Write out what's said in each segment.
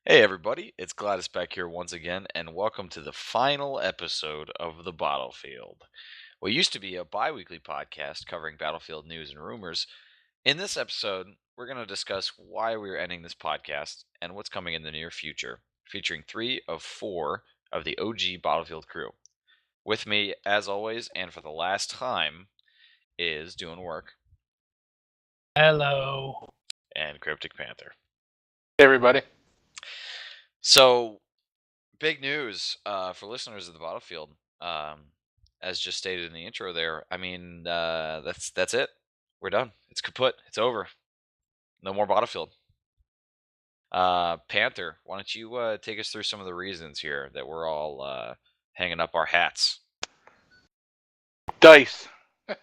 Hey everybody, it's Gladys back here once again, and welcome to the final episode of the Bottlefield. What used to be a bi-weekly podcast covering Battlefield news and rumors. In this episode, we're going to discuss why we're ending this podcast and what's coming in the near future, featuring 3 of 4 of the OG Battlefield crew. With me, as always, and for the last time, is Doing Work Hello. and Cryptic Panther. Hey, everybody. So, big news for listeners of the Battlefield. As just stated in the intro there, I mean, that's it. We're done. It's kaput. It's over. No more Battlefield. Panther, why don't you take us through some of the reasons here that we're all hanging up our hats? Dice. And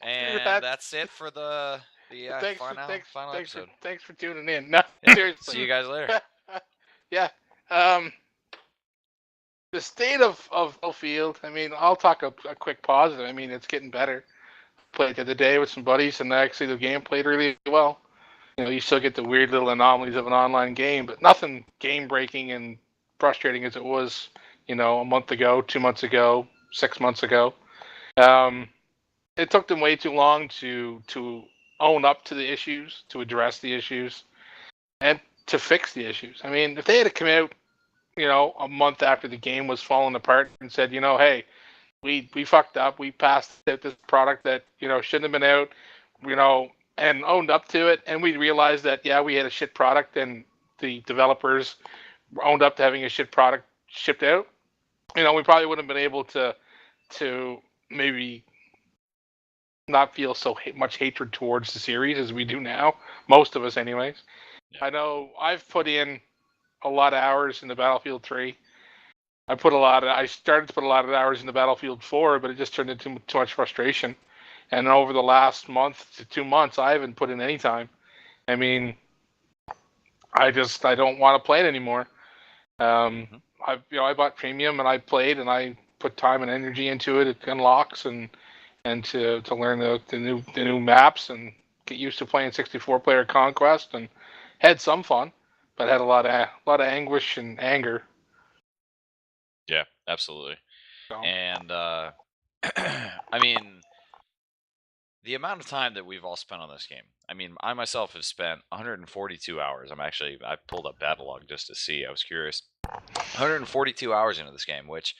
that's it for the final episode. Thanks for tuning in. No, Yeah. seriously. See you guys later. Yeah. The state of Battlefield, I mean, I'll talk a quick positive. I mean, it's getting better. Played the other day with some buddies, and actually the game played really well. You know, you still get the weird little anomalies of an online game, but nothing game-breaking and frustrating as it was, a month ago, 2 months ago, 6 months ago. It took them way too long to own up to the issues, to address the issues, and to fix the issues. I mean, if they had come out, a month after the game was falling apart and said, hey, we fucked up, we passed out this product that shouldn't have been out, and owned up to it, and we realized that we had a shit product, and the developers owned up to having a shit product shipped out. We probably wouldn't have been able to maybe not feel so much hatred towards the series as we do now. Most of us, anyways. Yeah. I know I've put in a lot of hours into Battlefield 3. I started to put a lot of hours into Battlefield 4, but it just turned into too much frustration. And over the last month to 2 months, I haven't put in any time. I mean, I don't want to play it anymore. I bought premium and I played and I put time and energy into it. It unlocks and to learn the new maps and get used to playing 64-player Conquest, and had some fun, but had a lot of anguish and anger. Yeah, absolutely. So. And I mean, the amount of time that we've all spent on this game. I mean, I myself have spent 142 hours. I pulled up Battlelog just to see. I was curious. 142 hours into this game, which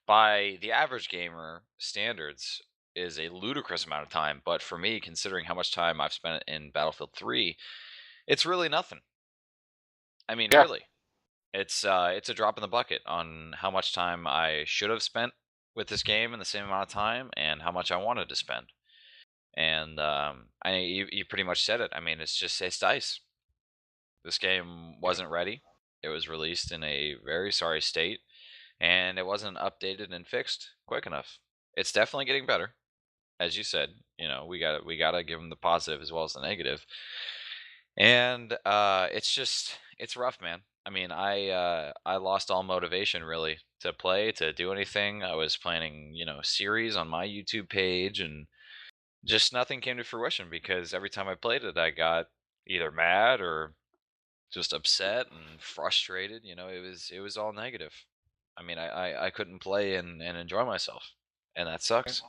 by the average gamer standards is a ludicrous amount of time, but for me, considering how much time I've spent in Battlefield 3, it's really nothing. I mean, really. It's a drop in the bucket on how much time I should have spent with this game in the same amount of time and how much I wanted to spend. And you pretty much said it. I mean, it's DICE. This game wasn't ready. It was released in a very sorry state, and it wasn't updated and fixed quick enough. It's definitely getting better. As you said, we gotta give them the positive as well as the negative. And it's rough, man. I mean, I lost all motivation really to play, to do anything. I was planning, series on my YouTube page, and just nothing came to fruition because every time I played it, I got either mad or just upset and frustrated. It was all negative. I mean, I couldn't play and enjoy myself, and that sucks.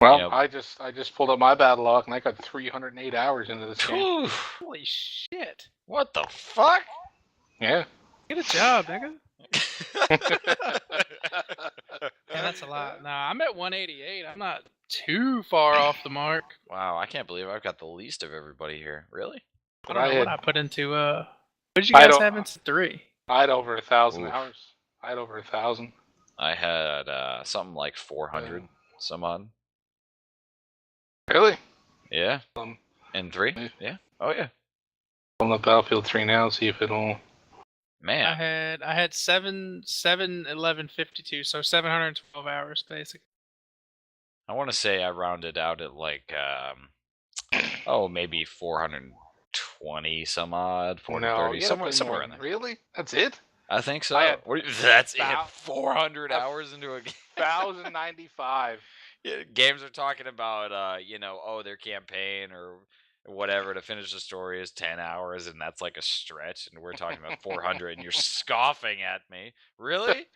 Well, I just pulled up my battle log and I got 308 hours into this game. Holy shit! What the fuck? Yeah. Get a job, nigga. Yeah, that's a lot. Nah, I'm at 188. I'm not too far off the mark. Wow, I can't believe I've got the least of everybody here. Really? I don't know what I put into. What did you guys have into 3? I had over 1,000 hours. I had over 1,000. I had something like 400 some odd. Really? Yeah. And 3? Yeah. Oh yeah. On the Battlefield 3 now, see if it'll. Man. I had 7/11/52, so 712 hours basically. I want to say I rounded out at like maybe 420 some odd, 430, somewhere in there. Really? That's it? I think so. That's it. 400 hours into a game. 1,095. Yeah, games are talking about their campaign or whatever to finish the story is 10 hours, and that's like a stretch, and we're talking about 400, and you're scoffing at me. Really?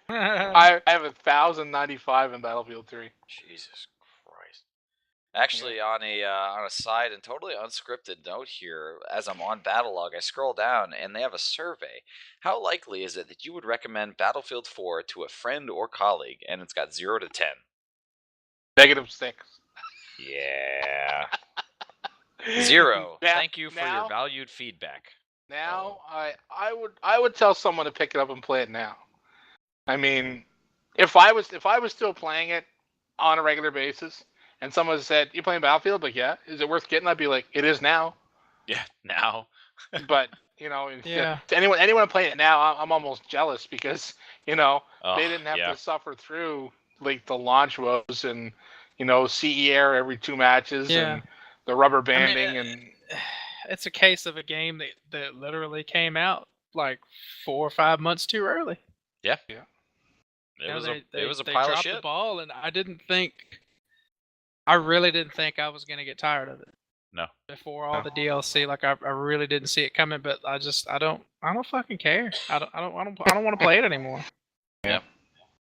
I have 1,095 in Battlefield 3. Jesus Christ. Actually, on a side and totally unscripted note here, as I'm on Battlelog, I scroll down and they have a survey. How likely is it that you would recommend Battlefield 4 to a friend or colleague? And it's got 0 to 10. -6. Yeah. 0. Now- Thank you for your now- valued feedback. Now, I would tell someone to pick it up and play it now. I mean, if I was still playing it on a regular basis, and someone said, "You playing Battlefield?" Like, yeah. Is it worth getting? I'd be like, "It is now." Yeah, now. But Yeah. to anyone playing it now, I'm almost jealous because they didn't have yeah. to suffer through like the launch woes and CE error every 2 matches Yeah. and the rubber banding and. It's a case of a game that literally came out like 4 or 5 months too early. Yeah. Yeah. It was they a pile of dropped shit. the ball, and I really didn't think I was gonna get tired of it. No. Before all the DLC, like I really didn't see it coming, but I don't fucking care. I don't want to play it anymore. Yeah.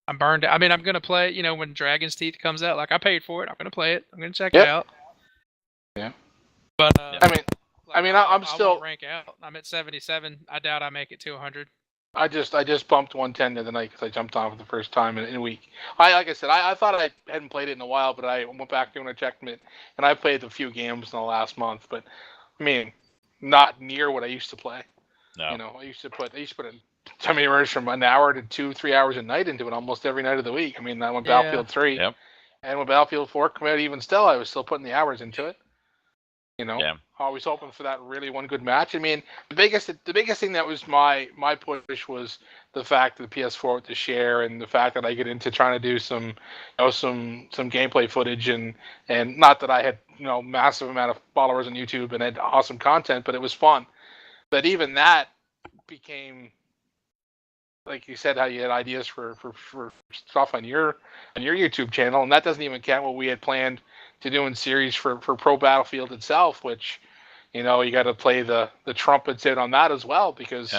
I'm burned out. I mean, I'm gonna play it, when Dragon's Teeth comes out. Like I paid for it. I'm gonna play it. I'm gonna check Yep. it out. Yeah. But I'm I still won't rank out. I'm at 77. I doubt I make it to 100. I just bumped 110 the other night because I jumped on for the first time in a week. Like I said, I thought I hadn't played it in a while, but I went back to when I checked it, and I played a few games in the last month. But I mean, not near what I used to play. No. I used to put in time hours from an hour to 2-3 hours a night into it almost every night of the week. I mean, that went Battlefield 3, Yep. and when Battlefield 4 came out, even still, I was still putting the hours into it. Yeah. Always hoping for that really one good match. I mean, the biggest thing that was my push was the fact that the PS4 with the share and the fact that I get into trying to do some gameplay footage and not that I had massive amount of followers on YouTube and had awesome content, but it was fun. But even that became, like you said, how you had ideas for stuff on your YouTube channel, and that doesn't even count what we had planned to do in series for Pro Battlefield itself, which you got to play the trumpets out on that as well, because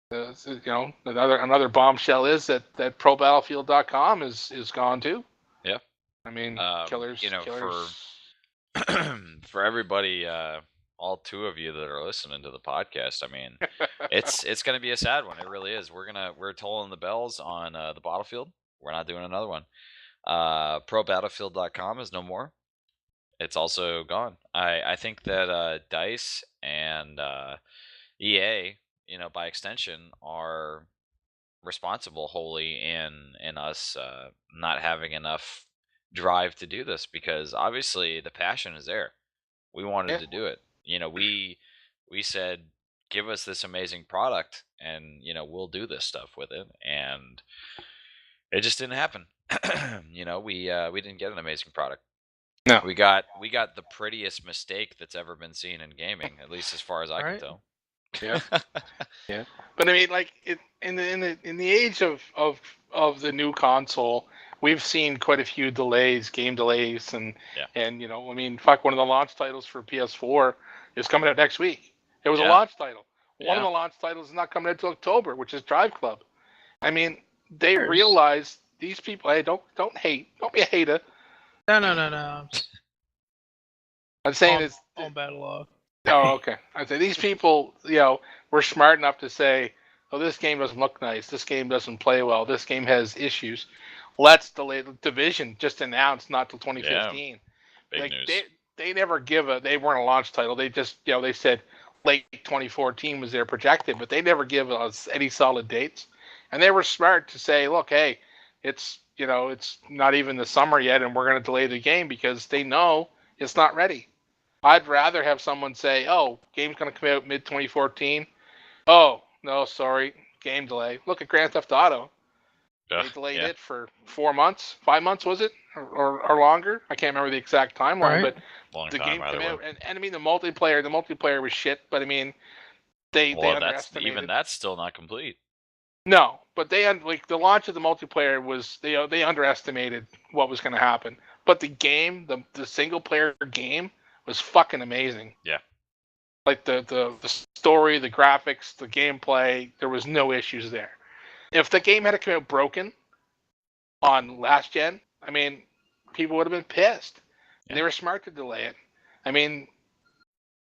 another bombshell is that ProBattlefield.com is gone too. Yeah. I mean, killers. For everybody, all 2 of you that are listening to the podcast, I mean, it's going to be a sad one. It really is. We're tolling the bells on the Bottlefield. We're not doing another one. ProBattlefield.com is no more. It's also gone. I think that DICE and EA, by extension, are responsible wholly in us not having enough drive to do this, because obviously the passion is there. We wanted to do it. We said, give us this amazing product and we'll do this stuff with it, and it just didn't happen. We didn't get an amazing product. No. We got the prettiest mistake that's ever been seen in gaming, at least as far as I can tell. Yeah. Yeah. But I mean, like in the age of the new console, we've seen quite a few game delays, and I mean, one of the launch titles for PS4 is coming out next week. It was a launch title. One of the launch titles is not coming out until October, which is Drive Club. I mean, they realize these people. Hey, don't hate. Don't be a hater. No. I'm saying on Battlelog. Oh, okay. I say these people, were smart enough to say, "Oh, this game doesn't look nice. This game doesn't play well. This game has issues. Let's delay." The Division just announced not till 2015. Big news. They never they weren't a launch title. They just, they said late 2014 was their projected, but they never give us any solid dates. And they were smart to say, "Look, hey, it's not even the summer yet, and we're going to delay the game because they know it's not ready." I'd rather have someone say, "Oh, game's going to come out mid-2014. Oh, no, sorry, game delay." Look at Grand Theft Auto. They delayed it for 4 months, 5 months, was it? Or longer? I can't remember the exact timeline, but the game came out. And I mean, the multiplayer was shit, but I mean, they underestimated. Even that's still not complete. No, but the launch of the multiplayer was, they underestimated what was going to happen. But the game, the single player game, was fucking amazing. Yeah. Like the story, the graphics, the gameplay, there was no issues there. If the game had come out broken on last gen, I mean, people would have been pissed. Yeah. They were smart to delay it. I mean,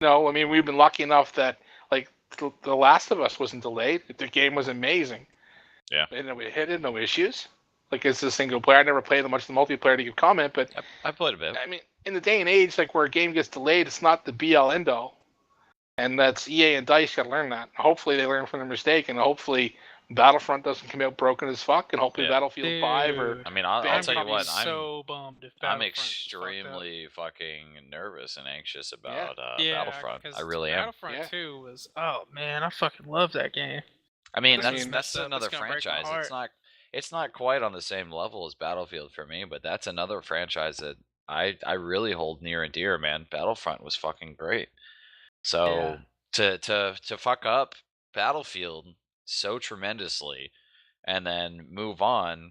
no, I mean we've been lucky enough that like the Last of Us wasn't delayed. The game was amazing. Yeah. And it had no issues. Like it's a single player. I never played much of the multiplayer to give comment, but I played a bit. I mean, in the day and age, like where a game gets delayed, it's not the be all end all. And that's EA and DICE got to learn that. Hopefully they learn from their mistake, and hopefully Battlefront doesn't come out broken as fuck, and hopefully Battlefield 5 or... I mean, I'll tell you what, so bummed if I'm Battlefront extremely fucking nervous and anxious about yeah, Battlefront. I really am. Battlefront 2 was, oh man, I fucking love that game. I mean, I mean, that's another franchise. It's not quite on the same level as Battlefield for me, but that's another franchise that I really hold near and dear, man. Battlefront was fucking great. So to fuck up Battlefield so tremendously and then move on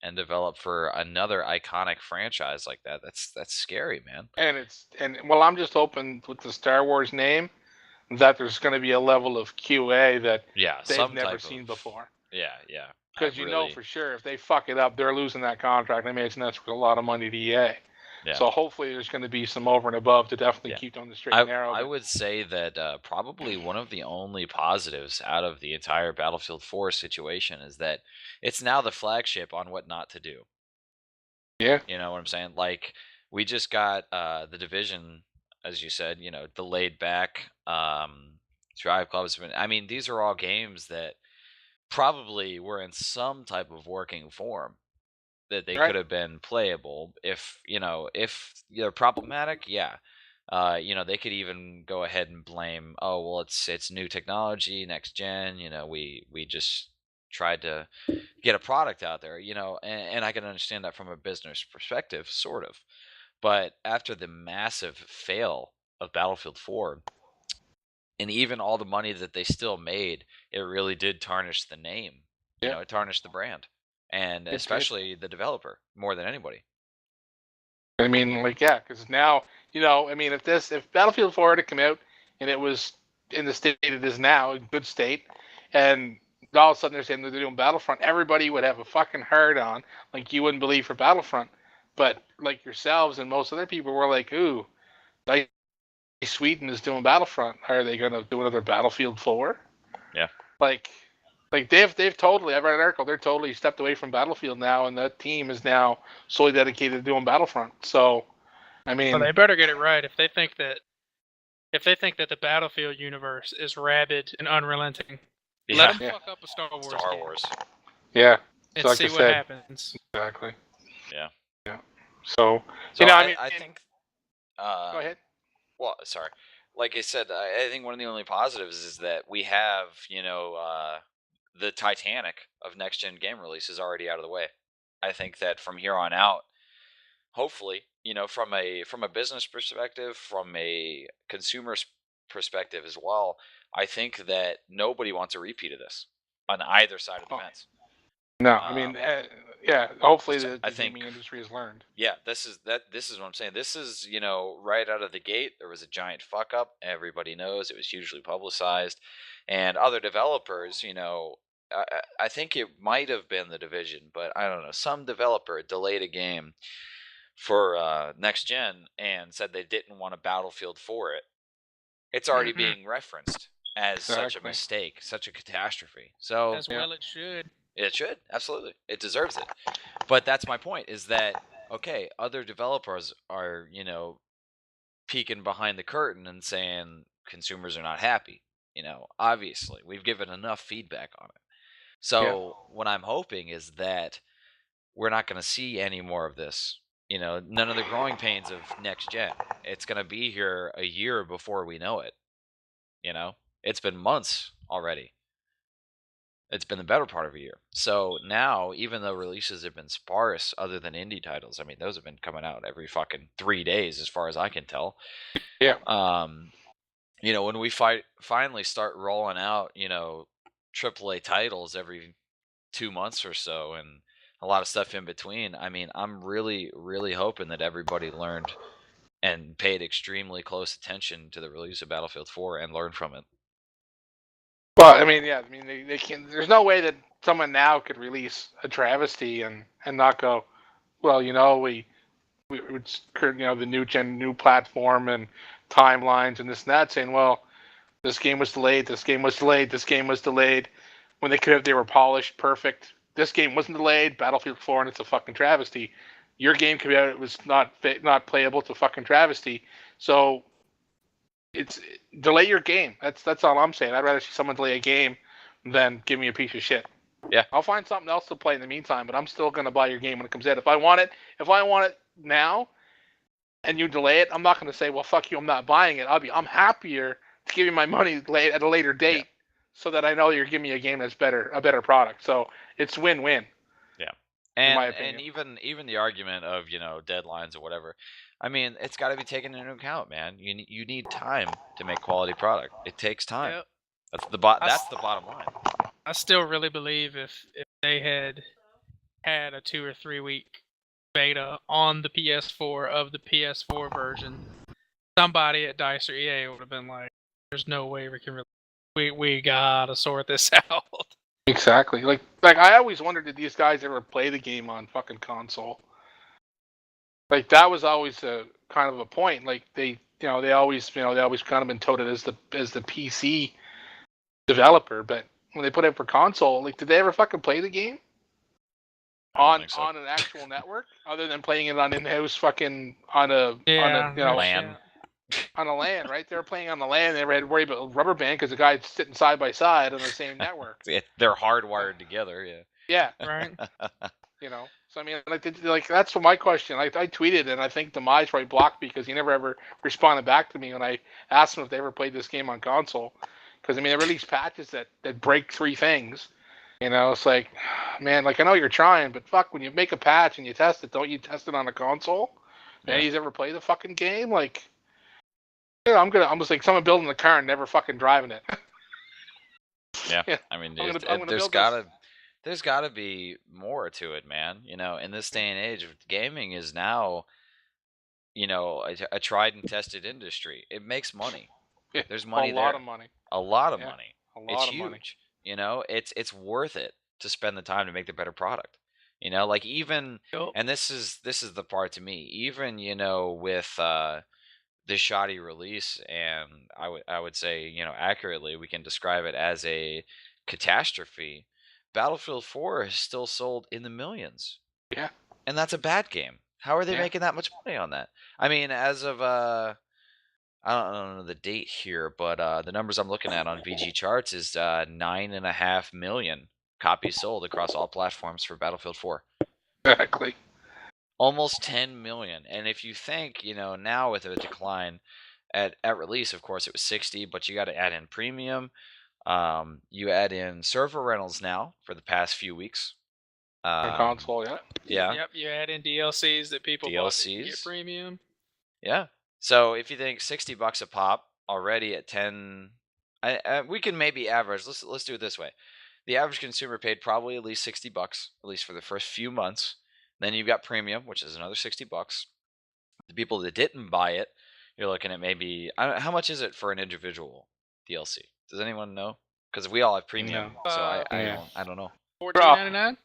and develop for another iconic franchise like that's scary, man. And well, I'm just hoping with the Star Wars name that there's going to be a level of QA that they've never seen before. Yeah. Because you know for sure if they fuck it up, they're losing that contract. I mean, that's a lot of money to EA. Yeah. So hopefully there's going to be some over and above to definitely keep on the straight and narrow. I would say that probably one of the only positives out of the entire Battlefield 4 situation is that it's now the flagship on what not to do. Yeah. You know what I'm saying? Like, we just got The Division, as you said, delayed back. Drive Clubs. I mean, these are all games that probably were in some type of working form that they could have been playable if they're problematic. They could even go ahead and blame, oh well, it's new technology, next gen, we just tried to get a product out there, and I can understand that from a business perspective, sort of. But after the massive fail of Battlefield 4 and even all the money that they still made, it really did tarnish the name. It tarnished the brand. And especially the developer more than anybody. I mean, because now, I mean, if Battlefield 4 had come out and it was in the state it is now, a good state, and all of a sudden they're saying they're doing Battlefront, everybody would have a fucking hard on, like you wouldn't believe for Battlefront. But like yourselves and most other people were like, ooh, Sweden is doing Battlefront. Are they going to do another Battlefield 4? Yeah. Like they've totally, I've read an article, they're totally stepped away from Battlefield now, and that team is now solely dedicated to doing Battlefront. So, I mean, well, they better get it right if they think that the Battlefield universe is rabid and unrelenting. Let them fuck up a Star Wars. Yeah. And so like see what happens. Exactly. Yeah. So I think. Go ahead. Well, sorry. Like I said, I think one of the only positives is that we have, the Titanic of next gen game releases already out of the way. I think that from here on out, hopefully, from a business perspective, from a consumer perspective as well, I think that nobody wants a repeat of this on either side of the fence. No, I mean, hopefully the gaming industry has learned. Yeah, this is what I'm saying. This is, right out of the gate, there was a giant fuck up. Everybody knows it was hugely publicized, and other developers, I think it might have been The Division, but I don't know. Some developer delayed a game for next gen and said they didn't want a Battlefield for it. It's already being referenced as such a mistake, such a catastrophe. So as well it should. It should, absolutely. It deserves it. But that's my point, is that, okay, other developers are, peeking behind the curtain and saying consumers are not happy. Obviously, we've given enough feedback on it. So what I'm hoping is that we're not going to see any more of this. None of the growing pains of next gen. It's going to be here a year before we know it. It's been months already. It's been the better part of a year. So now, even though releases have been sparse, other than indie titles, I mean, those have been coming out every fucking 3 days, as far as I can tell. Yeah. When we finally start rolling out, AAA titles every 2 months or so, and a lot of stuff in between. I mean, I'm really, really hoping that everybody learned and paid extremely close attention to the release of Battlefield 4 and learned from it. Well, I mean, yeah, I mean they can. There's no way that someone now could release a travesty and not go, well, we it's the new platform and timelines and this and that, saying, well, this game was delayed, this game was delayed, this game was delayed, when they were polished, perfect. This game wasn't delayed, Battlefield 4, and it's a fucking travesty. Your game came out, it was not playable, it's a fucking travesty. So it's delay your game. That's all I'm saying. I'd rather see someone delay a game than give me a piece of shit. Yeah. I'll find something else to play in the meantime, but I'm still gonna buy your game when it comes out. If I want it now, and you delay it, I'm not gonna say, well, fuck you, I'm not buying it. I'm happier to give you my money at a later date, so that I know you're giving me a game that's a better product. So it's win-win. Yeah. In my And even the argument of deadlines or whatever, I mean, it's got to be taken into account, man. You need time to make quality product. It takes time. Yep. That's the bottom line. I still really believe if they had a 2 or 3 week beta on the PS4 of the PS4 version, somebody at DICE or EA would have been like, "There's no way we can we gotta sort this out." Exactly. Like I always wondered, did these guys ever play the game on fucking console? Like that was always a kind of a point. Like they always kind of been touted as the PC developer, but when they put it for console, like did they ever fucking play the game on an actual network other than playing it on in-house fucking on a LAN? On a LAN, right? They were playing on the LAN. They had to worry about Rubber Band because the guy's sitting side by side on the same network. They're hardwired together, yeah. Yeah. Right. So I mean, like that's what my question. I tweeted, and I think Demise probably blocked me because he never ever responded back to me when I asked him if they ever played this game on console. Because I mean, they release patches that break 3 things. It's like, man, like I know you're trying, but fuck, when you make a patch and you test it, don't you test it on a console? Yeah. And he's ever played the fucking game, like. I'm just like someone building the car and never fucking driving it. Yeah, I mean, there's gotta be more to it, man. In this day and age, gaming is now, a tried and tested industry. It makes money. There's money there. A lot of money. A lot of money. It's huge. It's worth it to spend the time to make the better product. Like even, and this is the part to me. Even with this shoddy release, and I would say, accurately, we can describe it as a catastrophe. Battlefield 4 is still sold in the millions. Yeah. And that's a bad game. How are they making that much money on that? I mean, as of I don't know the date here, but the numbers I'm looking at on VG Charts is 9.5 million copies sold across all platforms for Battlefield 4. Exactly. Almost 10 million. And if you think, now with a decline at release, of course, it was 60, but you got to add in premium. You add in server rentals now for the past few weeks. On console, yeah. Yeah. Yep, you add in DLCs that people bought to get premium. Yeah. So if you think $60 a pop already at 10, we can maybe average. Let's do it this way. The average consumer paid probably at least $60, at least for the first few months. Then you've got premium, which is another $60. The people that didn't buy it, you're looking at maybe, how much is it for an individual DLC? Does anyone know? Because we all have premium, so I don't know. $14.99.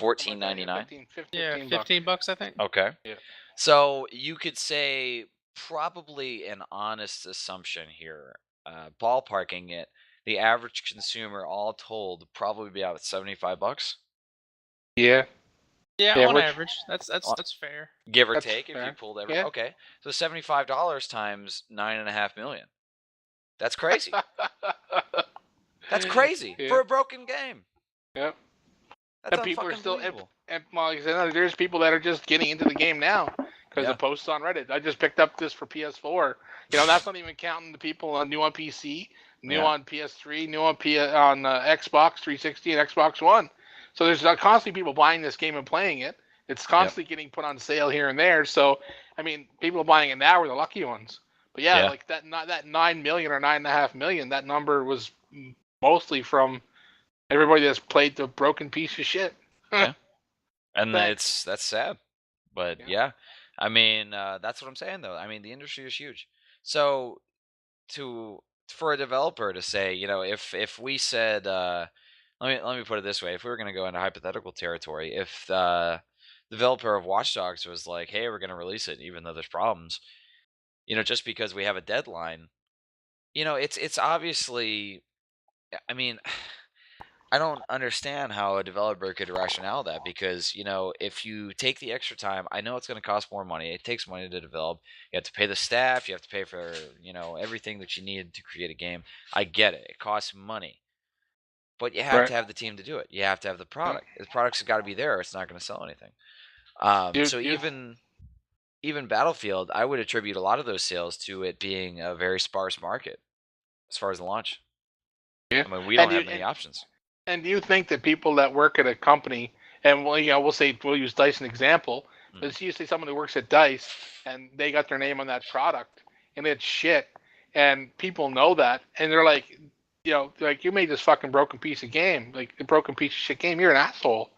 $14.99. Yeah, $15, I think. Okay. Yeah. So you could say probably an honest assumption here, ballparking it, the average consumer, all told, probably be out at $75. Yeah. Yeah, on average, that's fair. Give or That's take, fair. if you pulled every. Yeah. Okay, so $75 times 9.5 million. That's crazy. That's crazy for a broken game. Yep. That's and people are still, and like I said, there's people that are just getting into the game now because of posts on Reddit. I just picked up this for PS4. That's not even counting the people new on PC, new on PS3, new on Xbox 360 and Xbox One. So there's constantly people buying this game and playing it. It's constantly getting put on sale here and there. So, I mean, people buying it now are the lucky ones. But like that 9 million or 9.5 million, that number was mostly from everybody that's played the broken piece of shit. And that's sad. But yeah, I mean, that's what I'm saying, though. I mean, the industry is huge. So for a developer to say, if we said, let me put it this way, if we were going to go into hypothetical territory, if the developer of Watch Dogs was like, hey, we're going to release it, even though there's problems, just because we have a deadline, it's obviously, I mean, I don't understand how a developer could rationale that because, if you take the extra time, I know it's going to cost more money. It takes money to develop. You have to pay the staff. You have to pay for, everything that you need to create a game. I get it. It costs money. But you have to have the team to do it. You have to have the product. The product's got to be there or it's not going to sell anything. So even Battlefield, I would attribute a lot of those sales to it being a very sparse market as far as the launch. Yeah. I mean, we don't have many options. And do you think that people that work at a company, and we'll use DICE as an example, let's usually someone who works at DICE and they got their name on that product and it's shit, and people know that, and they're like, you made this fucking broken piece of game, like a broken piece of shit game. You're an asshole,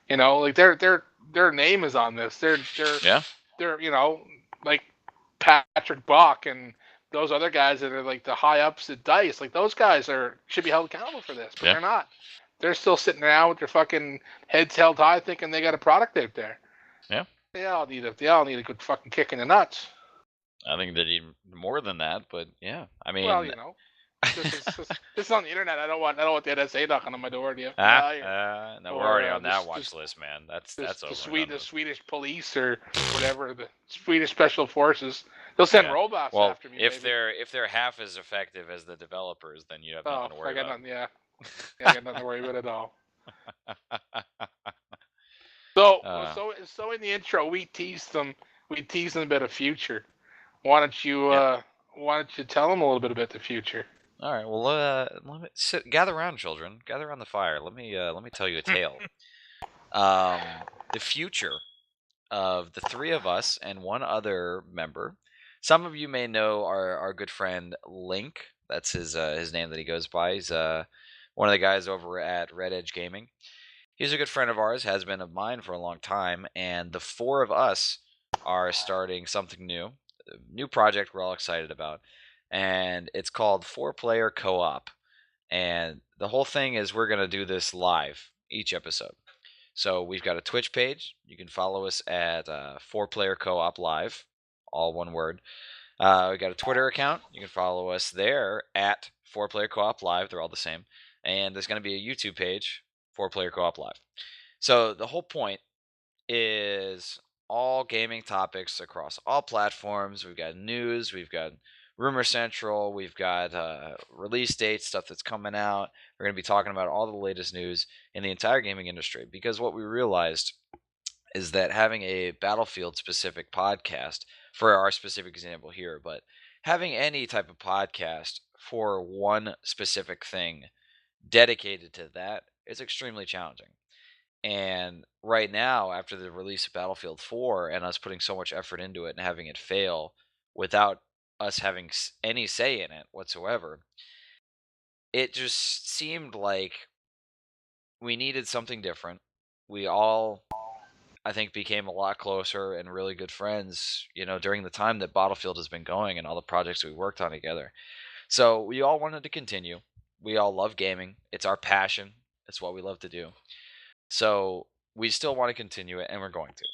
like their name is on this. They're like Patrick Bach and those other guys that are like the high ups at DICE, like those guys should be held accountable for this, but they're not. They're still sitting around with their fucking heads held high, thinking they got a product out there. Yeah. They all need a good fucking kick in the nuts. I think they need more than that, but yeah. I mean, well, this is on the internet. I don't want the NSA knocking on my door, do you? No, we're already on that watch list, man. That's over. The Swedish police or whatever, the Swedish special forces. They'll send robots after me. If they're half as effective as the developers, then you have nothing to worry about. I got nothing to worry about at all. So in the intro, we teased them about a future. Why don't you tell them a little bit about the future? All right. Well, let me gather around, children. Gather around the fire. Let me tell you a tale. The future of the three of us and one other member. Some of you may know our good friend Link. That's his name that he goes by. He's one of the guys over at Red Edge Gaming. He's a good friend of ours, has been of mine for a long time, and the four of us are starting something new. A new project we're all excited about. And it's called 4-Player Co-op. And the whole thing is we're going to do this live each episode. So we've got a Twitch page. You can follow us at 4-Player Co-op Live, all one word. We've got a Twitter account. You can follow us there at 4-Player Co-op Live. They're all the same. And there's going to be a YouTube page, 4-Player Co-op Live. So the whole point is all gaming topics across all platforms. We've got news. We've got Rumor Central. We've got release dates, stuff that's coming out. We're going to be talking about all the latest news in the entire gaming industry. Because what we realized is that having a Battlefield-specific podcast, for our specific example here, but having any type of podcast for one specific thing dedicated to that is extremely challenging. And right now, after the release of Battlefield 4 and us putting so much effort into it and having it fail without us having any say in it whatsoever, it just seemed like we needed something different. We all, I think, became a lot closer and really good friends, during the time that Battlefield has been going and all the projects we worked on together. So we all wanted to continue. We all love gaming. It's our passion. It's what we love to do. So we still want to continue it, and we're going to.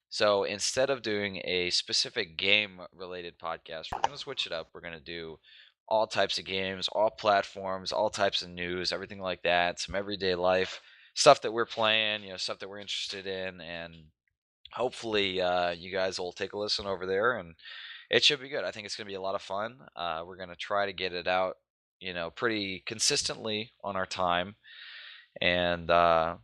So instead of doing a specific game-related podcast, we're going to switch it up. We're going to do all types of games, all platforms, all types of news, everything like that, some everyday life, stuff that we're playing, stuff that we're interested in, and hopefully you guys will take a listen over there, and it should be good. I think it's going to be a lot of fun. We're going to try to get it out, pretty consistently on our time. And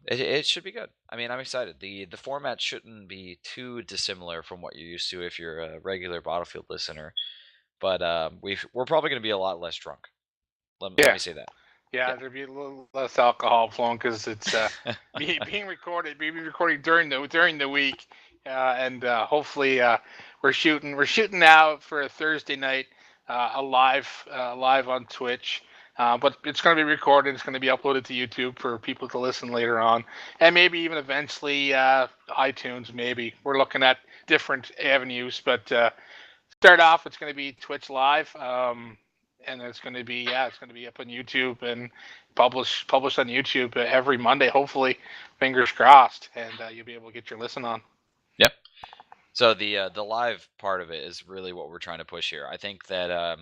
it should be good. I mean, I'm excited. The format shouldn't be too dissimilar from what you're used to if you're a regular Battlefield listener. But we're probably going to be a lot less drunk. Let me say that. Yeah, there'll be a little less alcohol flowing because it's being recorded. Being recorded during the week, and hopefully we're shooting now for a Thursday night, a live on Twitch. But it's going to be recorded. It's going to be uploaded to YouTube for people to listen later on, and maybe even eventually iTunes. Maybe we're looking at different avenues. But start off, it's going to be Twitch Live, and it's going to be up on YouTube and published on YouTube every Monday. Hopefully, fingers crossed, and you'll be able to get your listen on. Yep. So the live part of it is really what we're trying to push here. I think that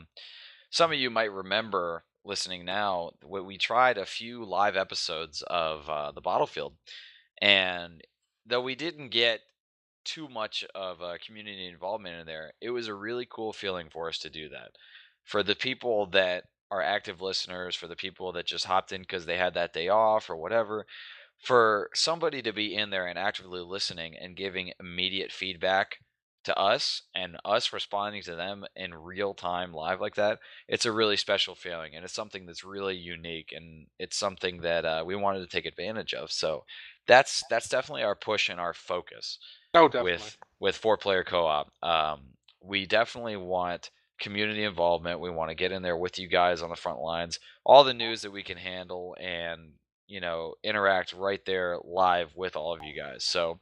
some of you might remember listening now. We tried a few live episodes of the Bottlefield, and though we didn't get too much of community involvement in there, it was a really cool feeling for us to do that. For the people that are active listeners, for the people that just hopped in because they had that day off or whatever, for somebody to be in there and actively listening and giving immediate feedback to us and us responding to them in real time live like that, it's a really special feeling, and it's something that's really unique, and it's something that we wanted to take advantage of. So that's definitely our push and our focus. Oh, definitely. With 4-player co-op. We definitely want community involvement. We want to get in there with you guys on the front lines, all the news that we can handle, and interact right there live with all of you guys. So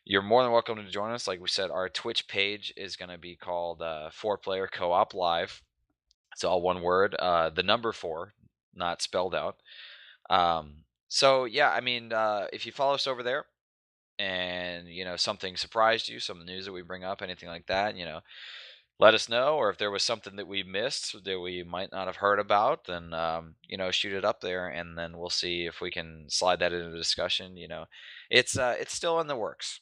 you're more than welcome to join us. Like we said, our Twitch page is going to be called 4-player co-op live. It's all one word, the number 4, not spelled out. So yeah, I mean, if you follow us over there, and something surprised you, some news that we bring up, anything like that, let us know. Or if there was something that we missed that we might not have heard about, then shoot it up there, and then we'll see if we can slide that into the discussion. It's still in the works.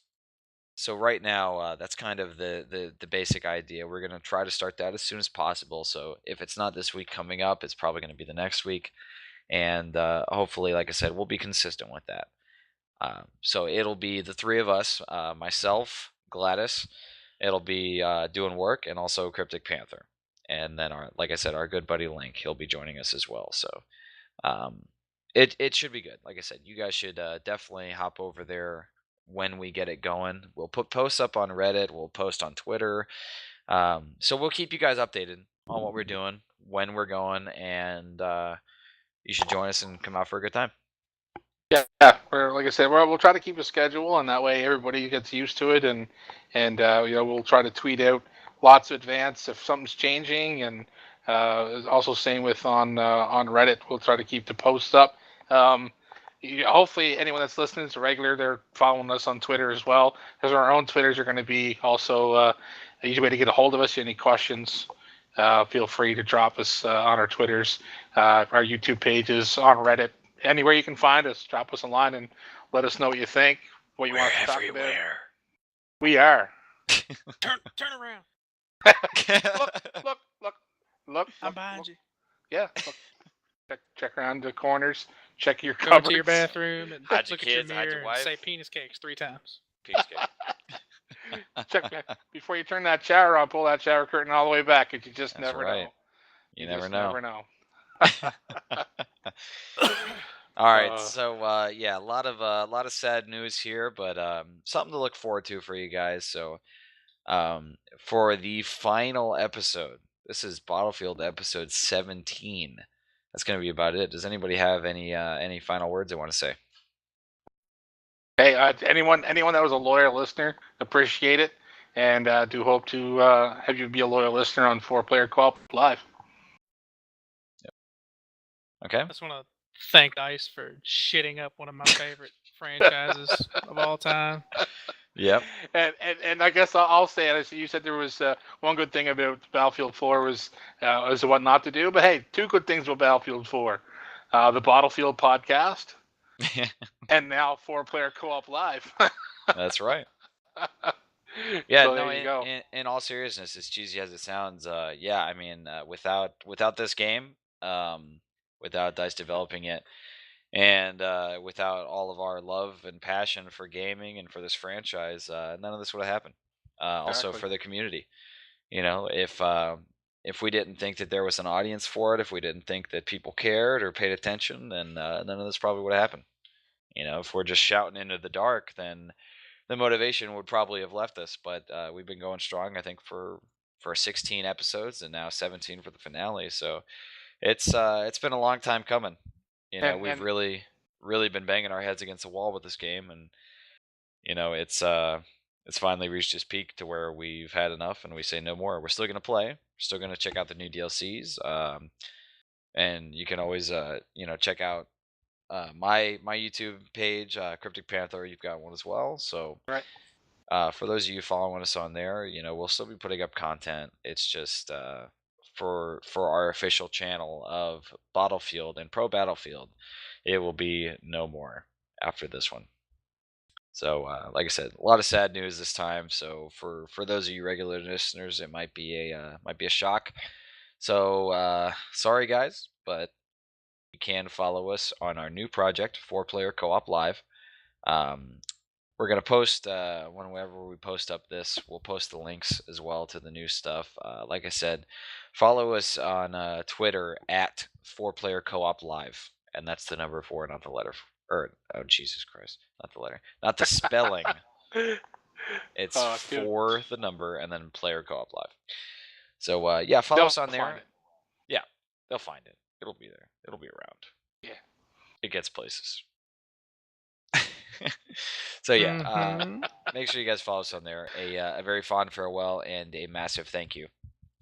So right now, that's kind of the basic idea. We're going to try to start that as soon as possible. So if it's not this week coming up, it's probably going to be the next week, and hopefully, like I said, we'll be consistent with that. So it'll be the 3 of us, myself, Gladys. It'll be doing work, and also Cryptic Panther. And then, like I said, our good buddy Link, he'll be joining us as well. So it should be good. Like I said, you guys should definitely hop over there when we get it going. We'll put posts up on Reddit. We'll post on Twitter. So we'll keep you guys updated on what we're doing, when we're going, and you should join us and come out for a good time. Yeah, like I said, we'll try to keep a schedule, and that way everybody gets used to it, and we'll try to tweet out lots of advance if something's changing, and also same with on Reddit. We'll try to keep the posts up. Hopefully, anyone that's listening is a regular. They're following us on Twitter as well, because our own Twitters are going to be also a easy way to get a hold of us. Any questions, feel free to drop us on our Twitters, our YouTube pages, on Reddit. Anywhere you can find us, drop us a line and let us know what you think, what you want us to talk about. We are. Turn around. Look. I'm behind you. Yeah. Look. Check around the corners. Check your cupboards. Go to your bathroom and hide look your at kids, your hide mirror your wife. and say penis cakes 3 times. Penis cake. Check before you turn that shower on. Pull that shower curtain all the way back, because you just That's never right. know. You never know. All right, so a lot of sad news here, but something to look forward to for you guys. So for the final episode, this is Bottlefield episode 17. That's going to be about it. Does anybody have any final words they want to say? Hey, anyone that was a loyal listener, appreciate it, and do hope to have you be a loyal listener on 4-player co-op live. Yep. Okay. I just want to thank DICE for shitting up one of my favorite franchises of all time. Yep. And I guess I'll say it. You said there was one good thing about Battlefield 4 was what not to do, but hey, 2 good things about Battlefield 4: the Bottlefield Podcast, and now 4-player co-op live. That's right. Yeah, so no. there you go. In all seriousness, as cheesy as it sounds, I mean, without this game, without DICE developing it, and without all of our love and passion for gaming and for this franchise, none of this would have happened. Also for the community, if we didn't think that there was an audience for it, if we didn't think that people cared or paid attention, then none of this probably would have happened. If we're just shouting into the dark, then the motivation would probably have left us. But we've been going strong, I think, for 16 episodes, and now 17 for the finale. So it's been a long time coming. We've really been banging our heads against the wall with this game, and it's it's finally reached its peak to where we've had enough and we say no more. We're still going to play. We're still going to check out the new DLCs. And you can always, check out my YouTube page, Cryptic Panther. You've got one as well. So Right. for those of you following us on there, we'll still be putting up content. It's just for our official channel of Bottlefield and Pro Battlefield, it will be no more after this one. So, like I said, a lot of sad news this time. So, for those of you regular listeners, it might be a shock. So, sorry guys, but you can follow us on our new project, 4-Player Co-op Live. We're gonna post whenever we post up this, we'll post the links as well to the new stuff. Like I said, follow us on Twitter at 4-Player Co-op Live, and that's the number 4, not the letter. Oh Jesus Christ, not the letter, not the spelling. It's 4 the number and then Player Co-op Live. So follow us on there. Yeah, they'll find it. It'll be there. It'll be around. Yeah, it gets places. So make sure you guys follow us on there. A very fond farewell and a massive thank you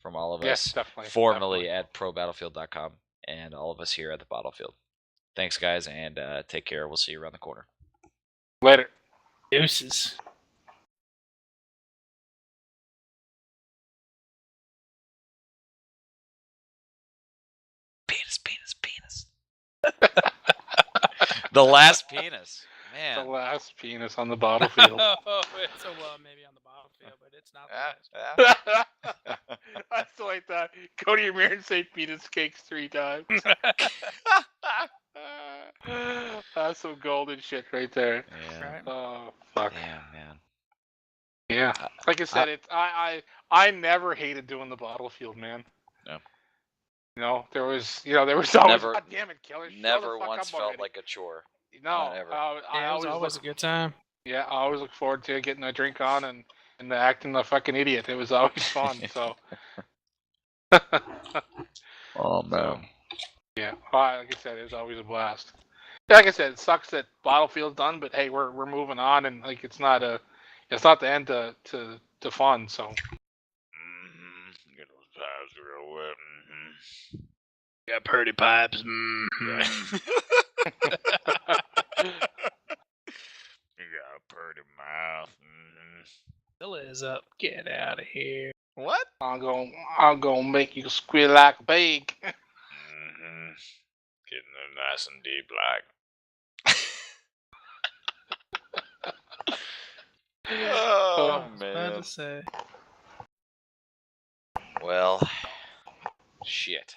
from all of us, formerly at ProBattlefield.com, and all of us here at the Bottlefield. Thanks, guys, and take care. We'll see you around the corner. Later. Deuces. Penis. The last penis. Man. The last penis on the battlefield. It's maybe on the battlefield, but it's not the last. I still like that. Go to your mirror and say penis cakes 3 times. That's some golden shit right there. Yeah. Right. Oh, fuck. Damn, man. Yeah. Like I said, I never hated doing the battlefield, man. No. There was always, God damn it, killer. Never once felt like a chore. No, it was always a good time. Yeah, I always look forward to getting a drink on and acting a fucking idiot. It was always fun. So. Oh man. So, yeah, like I said, it was always a blast. Like I said, it sucks that Battlefield's done, but hey, we're moving on, and like it's not the end to fun. So. Get those pipes real wet. Got pretty pipes. You got a pretty mouth. The lid is up. Get out of here. What? I'm gonna make you squeal like a pig. Getting them nice and deep like. Oh man. Bad to say. Well, shit.